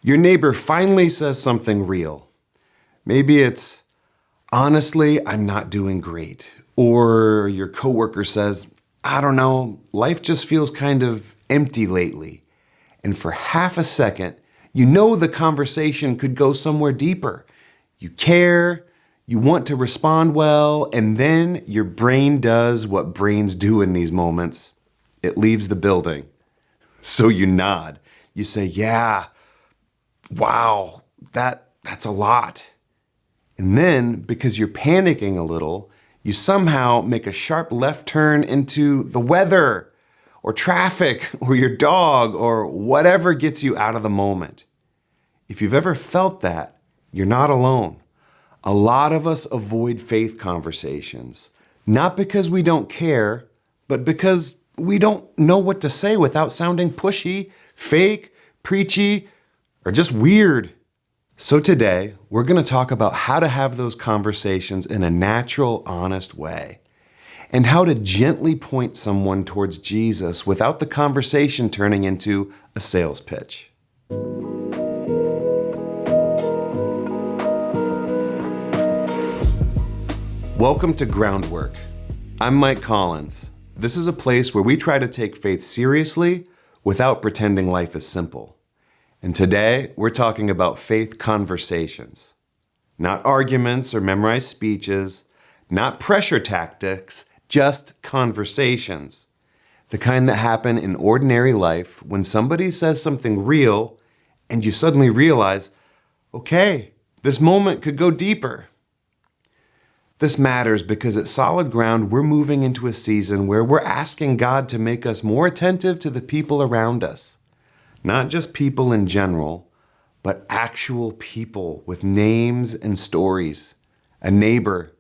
Your neighbor finally says something real. Maybe it's, honestly, I'm not doing great. Or your coworker says, I don't know, life just feels kind of empty lately. And for half a second, you know the conversation could go somewhere deeper. You care, you want to respond well, and then your brain does what brains do in these moments. It leaves the building. So you nod. You say, yeah, wow, that's a lot. And then, because you're panicking a little, you somehow make a sharp left turn into the weather, or traffic, or your dog, or whatever gets you out of the moment. If you've ever felt that, you're not alone. A lot of us avoid faith conversations, not because we don't care, but because we don't know what to say without sounding pushy, fake, preachy, or just weird. So today, we're going to talk about how to have those conversations in a natural, honest way, and how to gently point someone towards Jesus without the conversation turning into a sales pitch. Welcome to Groundwork. I'm Mike Collins. This is a place where we try to take faith seriously without pretending life is simple. And today, we're talking about faith conversations. Not arguments or memorized speeches, not pressure tactics, just conversations. The kind that happen in ordinary life when somebody says something real and you suddenly realize, okay, this moment could go deeper. This matters because at Solid Ground, we're moving into a season where we're asking God to make us more attentive to the people around us. Not just people in general, but actual people with names and stories. A neighbor,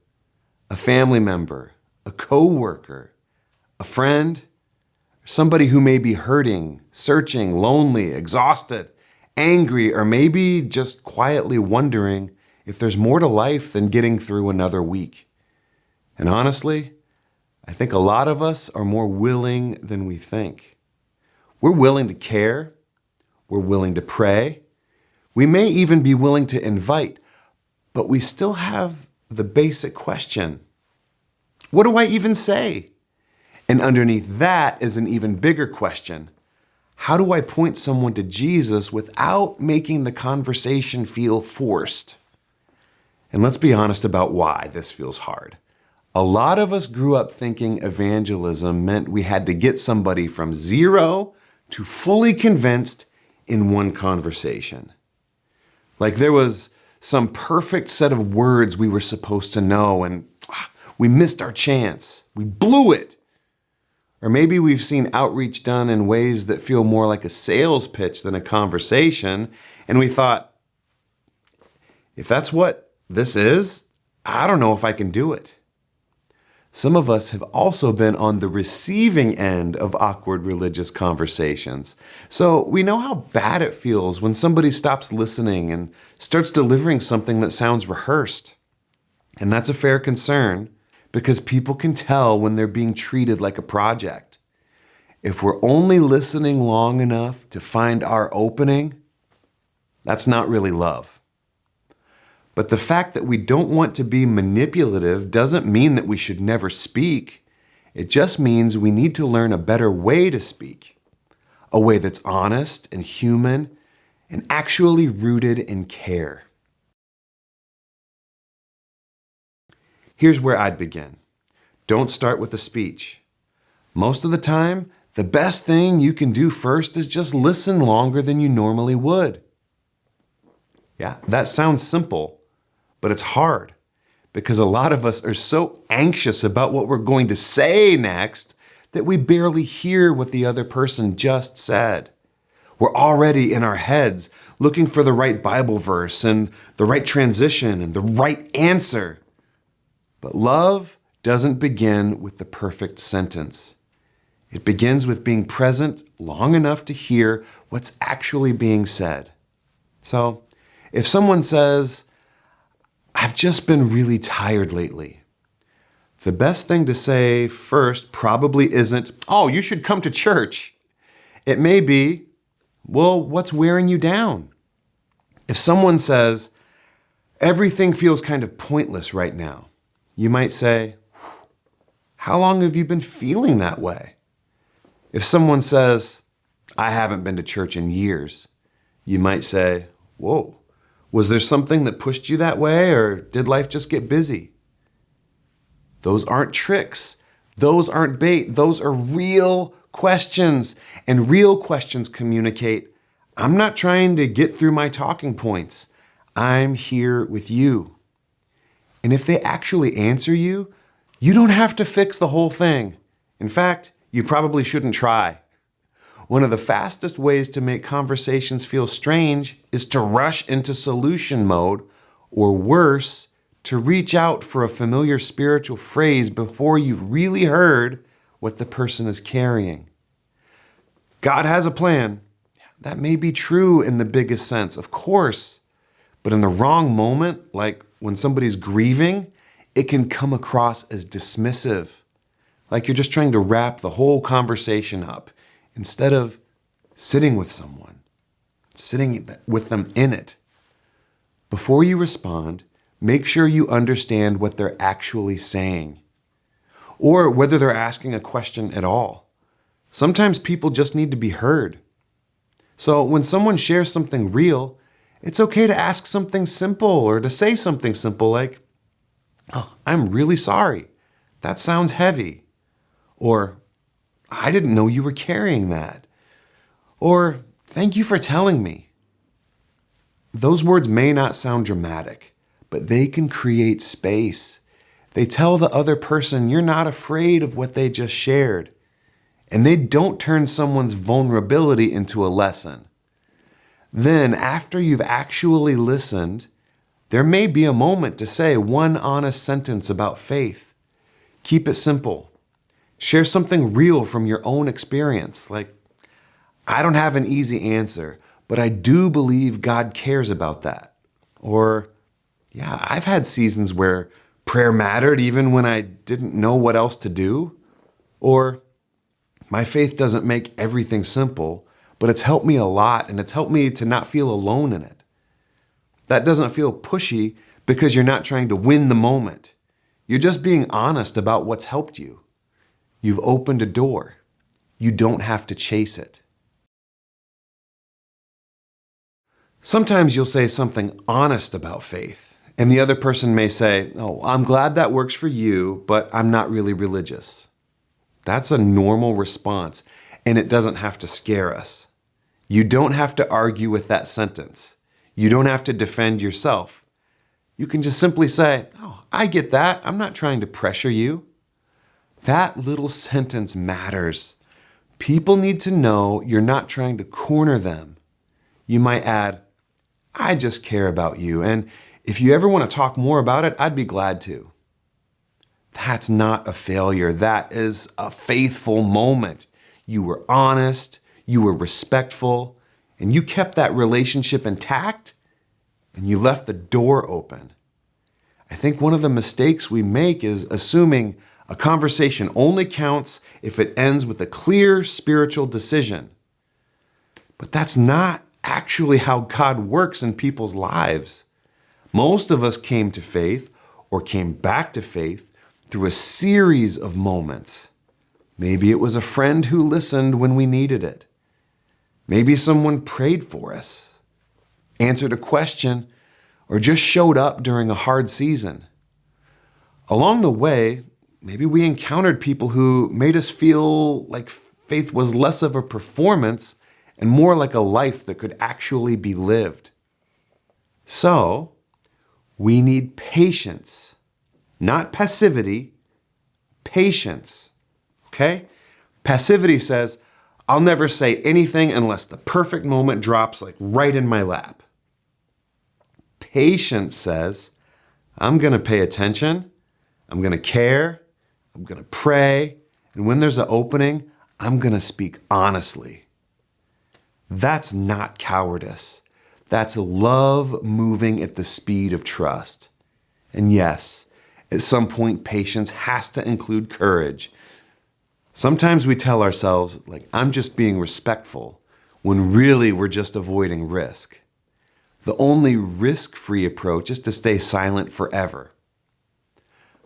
a family member, a coworker, a friend, somebody who may be hurting, searching, lonely, exhausted, angry, or maybe just quietly wondering if there's more to life than getting through another week. And honestly, I think a lot of us are more willing than we think. We're willing to care. We're willing to pray. We may even be willing to invite, but we still have the basic question. What do I even say? And underneath that is an even bigger question. How do I point someone to Jesus without making the conversation feel forced? And let's be honest about why this feels hard. A lot of us grew up thinking evangelism meant we had to get somebody from zero to fully convinced in one conversation. Like there was some perfect set of words we were supposed to know and we missed our chance. We blew it. Or maybe we've seen outreach done in ways that feel more like a sales pitch than a conversation, and we thought, if that's what this is, I don't know if I can do it. Some of us have also been on the receiving end of awkward religious conversations. So we know how bad it feels when somebody stops listening and starts delivering something that sounds rehearsed. And that's a fair concern because people can tell when they're being treated like a project. If we're only listening long enough to find our opening, that's not really love. But the fact that we don't want to be manipulative doesn't mean that we should never speak. It just means we need to learn a better way to speak. A way that's honest and human and actually rooted in care. Here's where I'd begin. Don't start with a speech. Most of the time, the best thing you can do first is just listen longer than you normally would. Yeah, that sounds simple. But it's hard because a lot of us are so anxious about what we're going to say next that we barely hear what the other person just said. We're already in our heads looking for the right Bible verse and the right transition and the right answer. But love doesn't begin with the perfect sentence. It begins with being present long enough to hear what's actually being said. So if someone says, I've just been really tired lately. The best thing to say first probably isn't, oh, you should come to church. It may be, well, what's wearing you down? If someone says, everything feels kind of pointless right now, you might say, how long have you been feeling that way? If someone says, I haven't been to church in years, you might say, whoa, was there something that pushed you that way, or did life just get busy? Those aren't tricks. Those aren't bait. Those are real questions. And real questions communicate, I'm not trying to get through my talking points. I'm here with you. And if they actually answer you, you don't have to fix the whole thing. In fact, you probably shouldn't try. One of the fastest ways to make conversations feel strange is to rush into solution mode, or worse, to reach out for a familiar spiritual phrase before you've really heard what the person is carrying. God has a plan. That may be true in the biggest sense, of course, but in the wrong moment, like when somebody's grieving, it can come across as dismissive, like you're just trying to wrap the whole conversation up instead of sitting with someone, sitting with them in it. Before you respond, make sure you understand what they're actually saying, or whether they're asking a question at all. Sometimes people just need to be heard. So when someone shares something real, it's okay to ask something simple or to say something simple like, oh, I'm really sorry. That sounds heavy. Or, I didn't know you were carrying that. Or, thank you for telling me. Those words may not sound dramatic, but they can create space. They tell the other person you're not afraid of what they just shared. And they don't turn someone's vulnerability into a lesson. Then, after you've actually listened, there may be a moment to say one honest sentence about faith. Keep it simple. Share something real from your own experience, like, I don't have an easy answer, but I do believe God cares about that. Or, yeah, I've had seasons where prayer mattered even when I didn't know what else to do. Or, my faith doesn't make everything simple, but it's helped me a lot, and it's helped me to not feel alone in it. That doesn't feel pushy because you're not trying to win the moment. You're just being honest about what's helped you. You've opened a door. You don't have to chase it. Sometimes you'll say something honest about faith, and the other person may say, oh, I'm glad that works for you, but I'm not really religious. That's a normal response, and it doesn't have to scare us. You don't have to argue with that sentence. You don't have to defend yourself. You can just simply say, oh, I get that. I'm not trying to pressure you. That little sentence matters. People need to know you're not trying to corner them. You might add, I just care about you, and if you ever want to talk more about it, I'd be glad to. That's not a failure. That is a faithful moment. You were honest, you were respectful, and you kept that relationship intact, and you left the door open. I think one of the mistakes we make is assuming a conversation only counts if it ends with a clear spiritual decision. But that's not actually how God works in people's lives. Most of us came to faith or came back to faith through a series of moments. Maybe it was a friend who listened when we needed it. Maybe someone prayed for us, answered a question, or just showed up during a hard season. Along the way, maybe we encountered people who made us feel like faith was less of a performance and more like a life that could actually be lived. So, we need patience, not passivity, patience, okay? Passivity says, I'll never say anything unless the perfect moment drops like right in my lap. Patience says, I'm going to pay attention, I'm going to care, I'm going to pray, and when there's an opening, I'm going to speak honestly. That's not cowardice. That's love moving at the speed of trust. And yes, at some point, patience has to include courage. Sometimes we tell ourselves, like, I'm just being respectful, when really we're just avoiding risk. The only risk-free approach is to stay silent forever.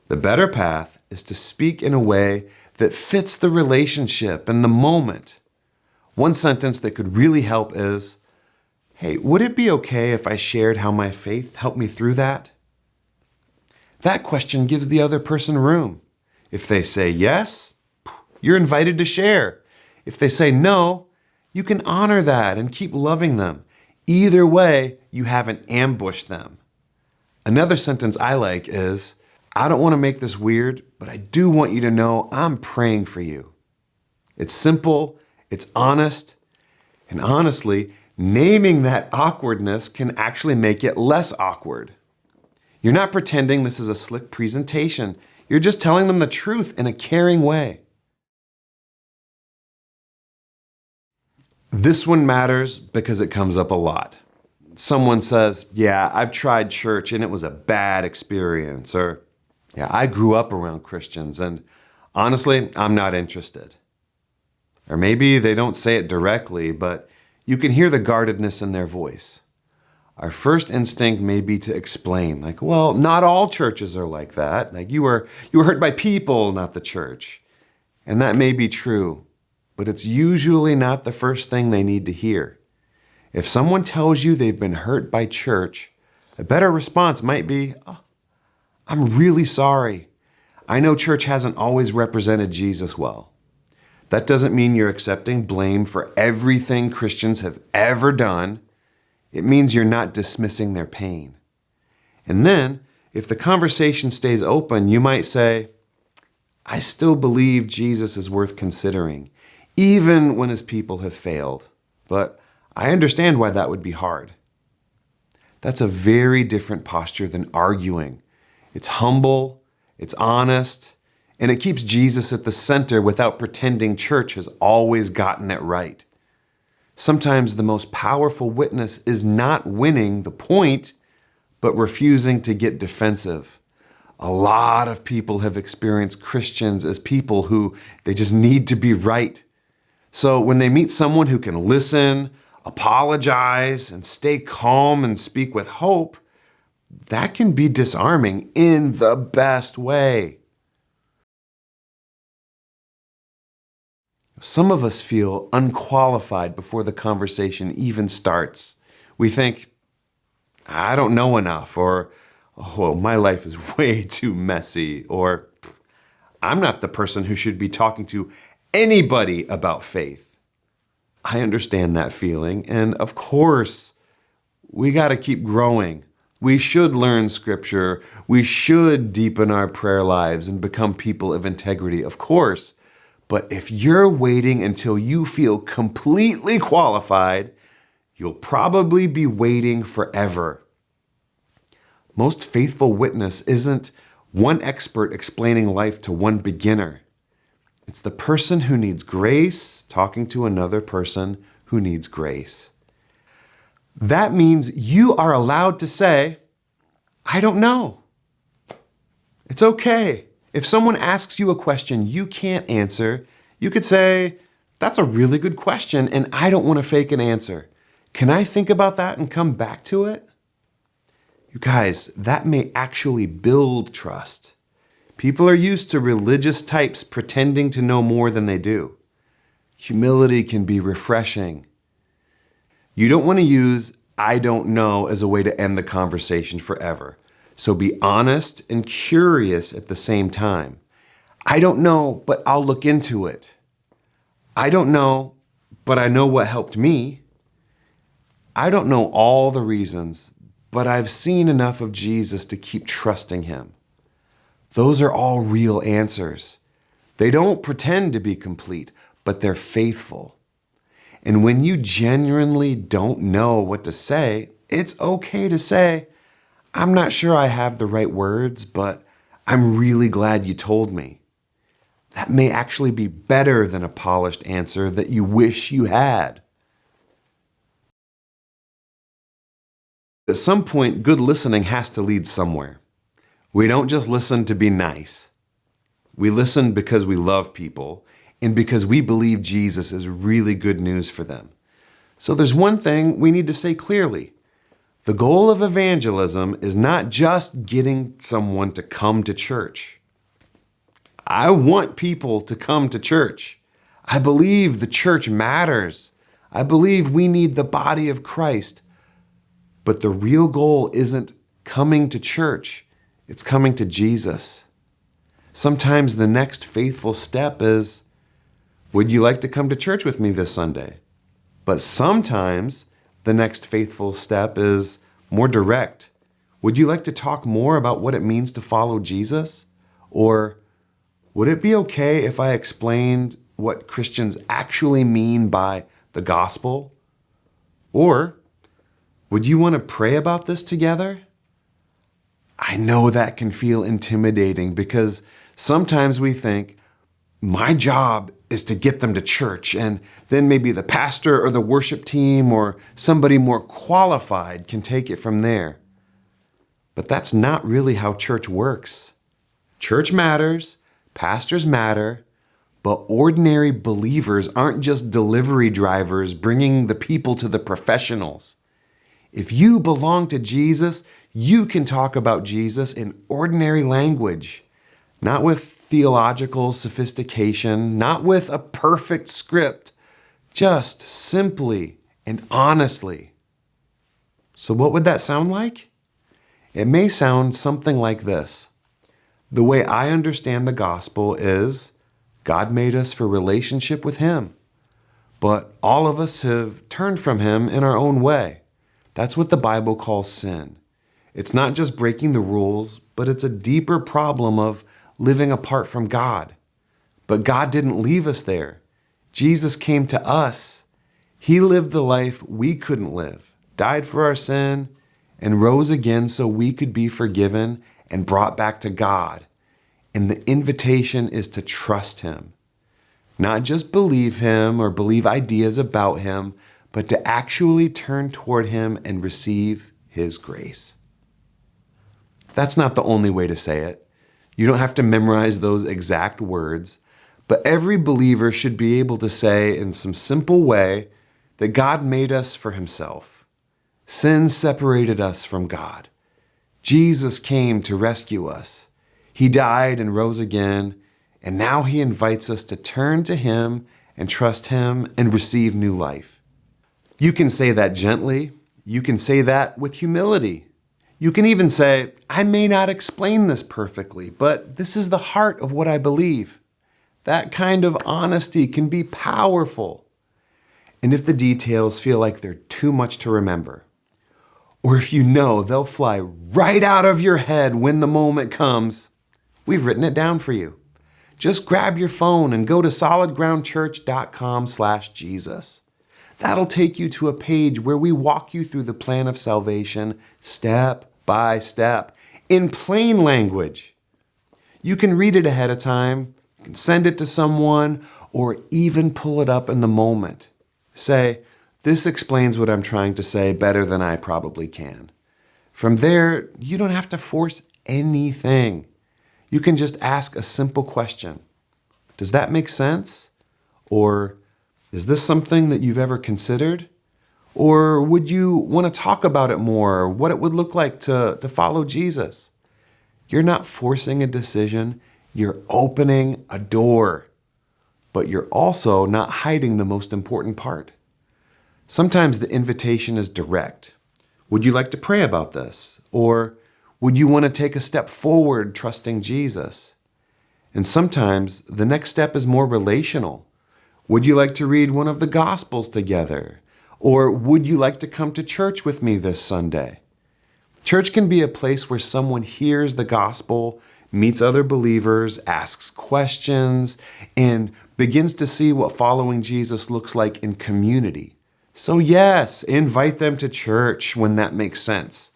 The better path is to speak in a way that fits the relationship and the moment. One sentence that could really help is, "Hey, would it be okay if I shared how my faith helped me through that?" That question gives the other person room. If they say yes, you're invited to share. If they say no, you can honor that and keep loving them. Either way, you haven't ambushed them. Another sentence I like is, "I don't want to make this weird, but I do want you to know I'm praying for you." It's simple, it's honest, and honestly, naming that awkwardness can actually make it less awkward. You're not pretending this is a slick presentation. You're just telling them the truth in a caring way. This one matters because it comes up a lot. Someone says, "Yeah, I've tried church and it was a bad experience," or, "Yeah, I grew up around Christians and honestly, I'm not interested." Or maybe they don't say it directly, but you can hear the guardedness in their voice. Our first instinct may be to explain, like, "Well, not all churches are like that. Like you were hurt by people, not the church." And that may be true, but it's usually not the first thing they need to hear. If someone tells you they've been hurt by church, a better response might be, "Oh, I'm really sorry. I know church hasn't always represented Jesus well." That doesn't mean you're accepting blame for everything Christians have ever done. It means you're not dismissing their pain. And then, if the conversation stays open, you might say, "I still believe Jesus is worth considering, even when his people have failed. But I understand why that would be hard." That's a very different posture than arguing. It's humble, it's honest, and it keeps Jesus at the center without pretending church has always gotten it right. Sometimes the most powerful witness is not winning the point, but refusing to get defensive. A lot of people have experienced Christians as people who they just need to be right. So when they meet someone who can listen, apologize, and stay calm and speak with hope, that can be disarming in the best way. Some of us feel unqualified before the conversation even starts. We think, "I don't know enough," or, "Oh, my life is way too messy," or, "I'm not the person who should be talking to anybody about faith." I understand that feeling, and of course, we got to keep growing. We should learn scripture. We should deepen our prayer lives and become people of integrity, of course. But if you're waiting until you feel completely qualified, you'll probably be waiting forever. Most faithful witness isn't one expert explaining life to one beginner. It's the person who needs grace talking to another person who needs grace. That means you are allowed to say, "I don't know." It's okay. If someone asks you a question you can't answer, you could say, "That's a really good question, and I don't want to fake an answer. Can I think about that and come back to it?" You guys, that may actually build trust. People are used to religious types pretending to know more than they do. Humility can be refreshing. You don't want to use "I don't know" as a way to end the conversation forever. So be honest and curious at the same time. "I don't know, but I'll look into it." "I don't know, but I know what helped me." "I don't know all the reasons, but I've seen enough of Jesus to keep trusting him." Those are all real answers. They don't pretend to be complete, but they're faithful. And when you genuinely don't know what to say, it's okay to say, "I'm not sure I have the right words, but I'm really glad you told me." That may actually be better than a polished answer that you wish you had. At some point, good listening has to lead somewhere. We don't just listen to be nice. We listen because we love people and because we believe Jesus is really good news for them. So there's one thing we need to say clearly. The goal of evangelism is not just getting someone to come to church. I want people to come to church. I believe the church matters. I believe we need the body of Christ. But the real goal isn't coming to church. It's coming to Jesus. Sometimes the next faithful step is, would you like to come to church with me this Sunday? But sometimes the next faithful step is more direct. Would you like to talk more about what it means to follow Jesus? Or would it be okay if I explained what Christians actually mean by the gospel? Or would you want to pray about this together? I know that can feel intimidating because sometimes we think, my job is to get them to church, and then maybe the pastor or the worship team or somebody more qualified can take it from there. But that's not really how church works. Church matters, pastors matter, but ordinary believers aren't just delivery drivers bringing the people to the professionals. If you belong to Jesus, you can talk about Jesus in ordinary language, not with theological sophistication, not with a perfect script, just simply and honestly. So what would that sound like? It may sound something like this. The way I understand the gospel is God made us for relationship with Him, but all of us have turned from Him in our own way. That's what the Bible calls sin. It's not just breaking the rules, but it's a deeper problem of living apart from God. But God didn't leave us there. Jesus came to us. He lived the life we couldn't live, died for our sin, and rose again so we could be forgiven and brought back to God. And the invitation is to trust Him. Not just believe Him or believe ideas about Him, but to actually turn toward Him and receive His grace. That's not the only way to say it. You don't have to memorize those exact words, but every believer should be able to say in some simple way that God made us for Himself. Sin separated us from God. Jesus came to rescue us. He died and rose again, and now He invites us to turn to Him and trust Him and receive new life. You can say that gently. You can say that with humility. You can even say, I may not explain this perfectly, but this is the heart of what I believe. That kind of honesty can be powerful. And if the details feel like they're too much to remember, or if you know they'll fly right out of your head when the moment comes, we've written it down for you. Just grab your phone and go to solidgroundchurch.com/Jesus. That'll take you to a page where we walk you through the plan of salvation step by step in plain language. You can read it ahead of time, you can send it to someone, or even pull it up in the moment. Say, this explains what I'm trying to say better than I probably can. From there, you don't have to force anything. You can just ask a simple question. Does that make sense? Or is this something that you've ever considered? Or would you want to talk about it more, what it would look like to follow Jesus? You're not forcing a decision, you're opening a door. But you're also not hiding the most important part. Sometimes the invitation is direct. Would you like to pray about this? Or would you want to take a step forward trusting Jesus? And sometimes the next step is more relational. Would you like to read one of the Gospels together? Or would you like to come to church with me this Sunday? Church can be a place where someone hears the gospel, meets other believers, asks questions, and begins to see what following Jesus looks like in community. So yes, invite them to church when that makes sense.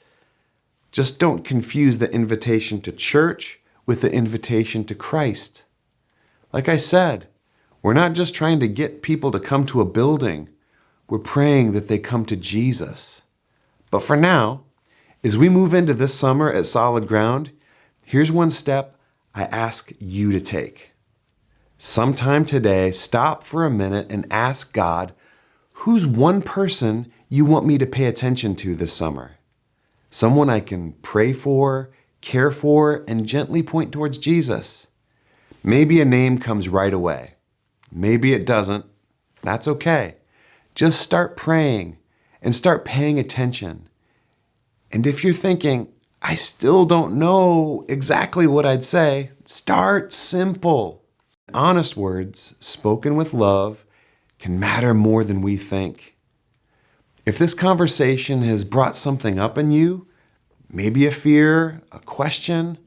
Just don't confuse the invitation to church with the invitation to Christ. Like I said, we're not just trying to get people to come to a building. We're praying that they come to Jesus. But for now, as we move into this summer at Solid Ground, here's one step I ask you to take. Sometime today, stop for a minute and ask God, who's one person you want me to pay attention to this summer? someone I can pray for, care for, and gently point towards Jesus. Maybe a name comes right away. Maybe it doesn't. That's okay. Just start praying and start paying attention. And if you're thinking, I still don't know exactly what I'd say, start simple. Honest words, spoken with love, can matter more than we think. If this conversation has brought something up in you, maybe a fear, a question,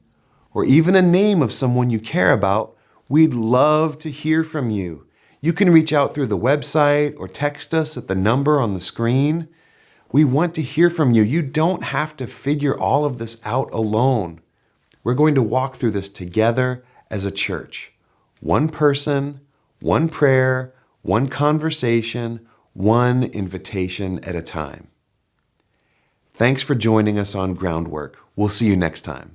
or even a name of someone you care about, we'd love to hear from you. You can reach out through the website or text us at the number on the screen. We want to hear from you. You don't have to figure all of this out alone. We're going to walk through this together as a church. One person, one prayer, one conversation, one invitation at a time. Thanks for joining us on Groundwork. We'll see you next time.